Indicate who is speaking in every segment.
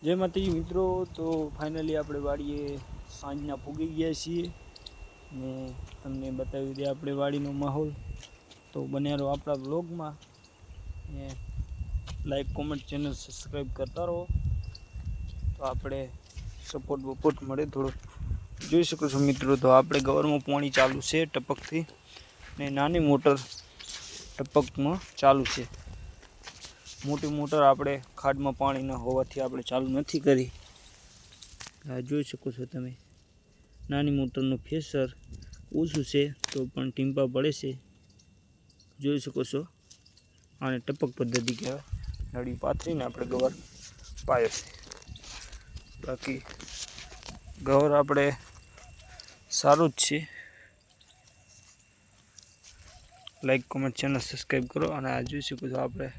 Speaker 1: जय माताजी मित्रों। तो फाइनली આપણે વાડીએ સાંજના પૂગી ગયા છીએ ને તમને બતાવી દઈએ આપણે વાડીનો માહોલ। તો બન્યા રહો આપણા વ્લોગમાં ને લાઈક કોમેન્ટ ચેનલ સબસ્ક્રાઈબ કરતા રહો તો આપણે સપોર્ટ મળે થોડો। જોઈ શકો છો મિત્રો, તો આપણે ગવરમાં પાણી ચાલુ છે ટપકથી ને નાની મોટર ટપકમાં ચાલુ છે। मोटी मोटर आपणे खाड में पानी न होवाथी आपणे चालू नहीं करी। आ जोई शको छो तमे नानी मोटर नो फेसर ओछुं छे तो पण टीम्पा पड़े छे। जोई शको छो आने टपक पद्धति कहेवाय। नळी पाथरीने आपणे गवर पायो छे। बाकी गवर आपणे सारूं ज छे। लाइक कमेंट चेनल सब्सक्राइब करो। अने आ जोई शको छो आपणे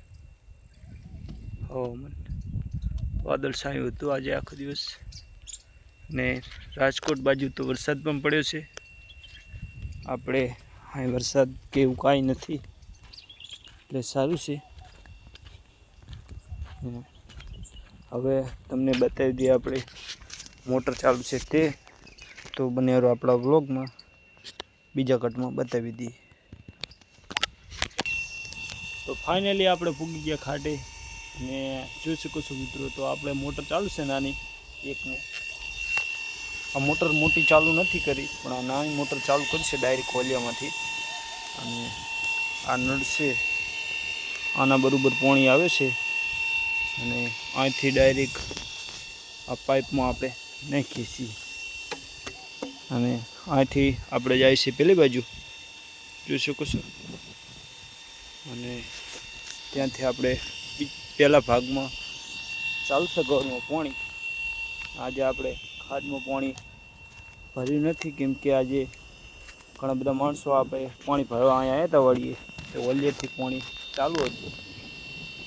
Speaker 1: हवामान वादळछाયું હતું આજે આખો દિવસ ને રાજકોટ બાજુ તો વરસાદ પણ પડ્યો છે। આપણે અહીં વરસાદ કે એવું કાંઈ નથી એટલે સારું છે। હવે તમને બતાવી દઈએ આપણે મોટર ચાલુ છે તે તો બને આપણા વ્લોગમાં બીજા કટમાં બતાવી દઈએ। તો ફાઇનલી આપણે પૂગી ગયા ખાટે ने જોઈ શકો છો મિત્રો। तो આપણે મોટર ચાલુ છે નાની એકને। આ મોટર મોટી ચાલુ નથી કરી પણ આ નાની મોટર ચાલુ કરશે ડાયરેક્ટ કોલિયામાંથી। અને આ નળ છે આના બરોબર પાણી આવે છે અને અહીંથી ડાયરેક્ટ આ પાઇપમાં આપણે નાખીએ છીએ અને અહીંથી આપણે જાય છે પેલી બાજુ જોઈ શકો છો। અને ત્યાંથી આપણે पहला भाग में चालू से गवर में पानी। आज आपणे खाद में पानी भर्यु नहीं केम के आज घणा बधा माणसों आपणे पानी भरवा अहीं आव्या हता वाड़ीए तो वलियेथी पानी चालू हतुं।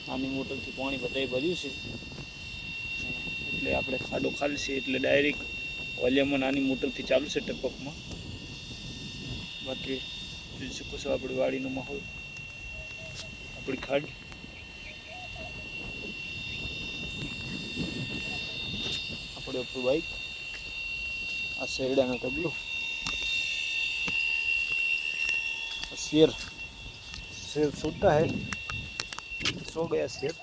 Speaker 1: नानी मोटरथी पानी बधाए भर्यु छे एटले आपणे खाडो खाली छे एटले डायरेक्ट वलियामां नानी मोटरथी चालू छे टपकमां। बाकी जोई शको छो आपणी वाड़ीनो माहोल आपणी खाड। बाइक आ शेरडा ना टबलो शेर शेर छूटा है सो गया शेर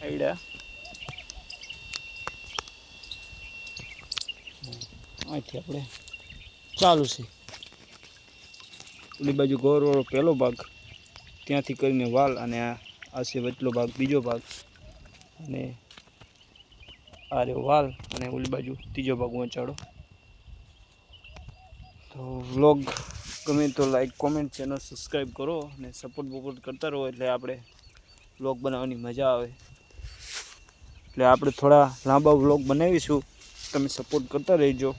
Speaker 1: आइडा। आथी आपणे चालू छे ओली बाजू गौरवाळो पहलो भाग त्यांथी करीने वाल अने आ छे वचलो भाग बीजो भाग अने आ रे वाल अने ओली बाजू तीजो भाग वचाड़ो। तो व्लॉग गमे तो लाइक कमेंट चेनल सब्सक्राइब करो ने सपोर्ट करता रहो एटले आपणे व्लॉग बनाववानी मजा आवे। एटले आपणे थोड़ा लांबा व्लॉग बनावीशुं, तमे सपोर्ट करता रहीजो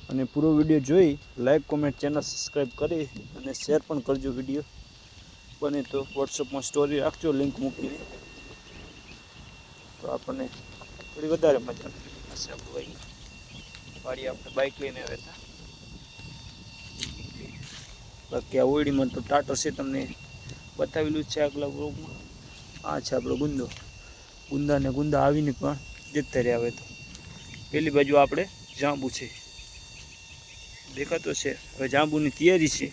Speaker 1: अने पूरो विडियो जोई लाइक कमेंट चेनल सब्सक्राइब करी अने शेर पण करजो। विडियो बने तो व्हाट्सएप में स्टोरी राखजो लिंक मूकीने तो आपने थोड़ी वधारे मजा आवे। भाई वाड़ी आपणे बाइक लईने आव्या हता। बाकी आ ओयडी में तो टाटर से तमने बतावेलुं छे आगला व्लॉगमां। आ छे आपणो गुंदो गुंदा ने गुंदा आवीने पण जता रह्या। हवे तो पेली बाजू आपणे जांबू छे देखातो छे। हवे जांबूनी तैयारी छे,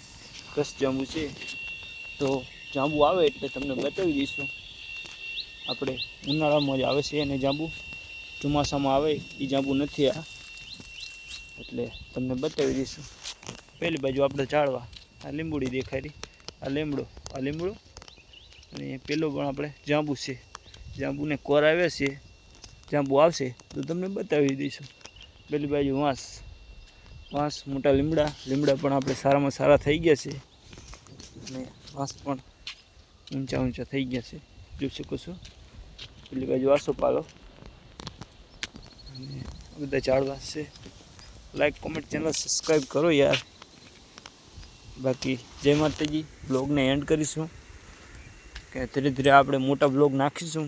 Speaker 1: कस जांबू छे तो जांबू आवे एटले तमने बतावी दईशुं। आपणे उनाळामां ज आवे छे अने जांबू ચોમાસામાં આવે એ જાંબુ નથી આ એટલે તમને બતાવી દઈશું। પહેલી બાજુ આપણે ઝાડવા આ લીંબુડી દેખાય રહી આ લીમડો અને પેલો પણ આપણે જાંબુ છે। જાંબુને કોર આવ્યા છે જાંબુ આવશે તો તમને બતાવી દઈશું। પેલી બાજુ વાંસ મોટા લીમડા પણ આપણે સારામાં સારા થઈ ગયા છે અને વાંસ પણ ઊંચા થઈ ગયા છે જોઈ શકો છો। પેલી બાજુ આસોપાલો બધા ઝાડવા છે। लाइक कमेंट चैनल सब्सक्राइब करो यार। बाकी जय माताजी। ब्लॉग ने एंड करीशुं के धीरे धीरे आपणे मोटा ब्लॉग नाखीशुं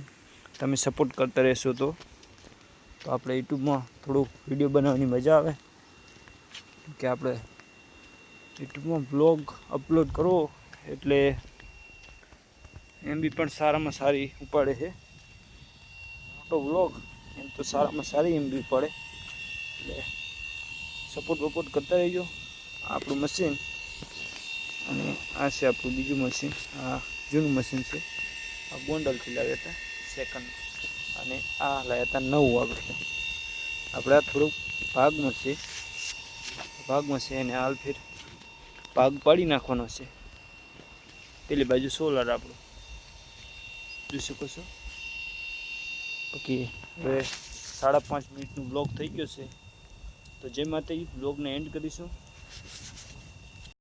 Speaker 1: तमे सपोर्ट करता रहेशो तो आपणे यूट्यूब में थोड़ो विडियो बनाववानी मजा आवे के आपणे यूट्यूब में ब्लॉग अपलॉड करो एटले एमबी पण सारामां सारी उपाड़े छे मोटो ब्लॉग એમ તો સારામાં સારી એમબી પડે, એટલે સપોર્ટ બપોર્ટ કરતા રહીજો. આપણું મશીન અને આ છે આપણું બીજું મશીન, આ જૂનું મશીન છે. આ ગોંડલથી લાવ્યા હતા સેકન્ડ, અને આ લાવ્યા હતા 9 વાગે. આપણે આ થોડુંક ભાગમાં છે અને હાલ ફેર ભાગ પાડી નાખવાનો છે. પેલી બાજુ સોલાર આપણું જોઈ શકો છો. ઓકે, હવે 5.5 મિનિટનું બ્લોગ થઈ ગયો છે, તો જે માટે બ્લોગને એન્ડ કરીશું.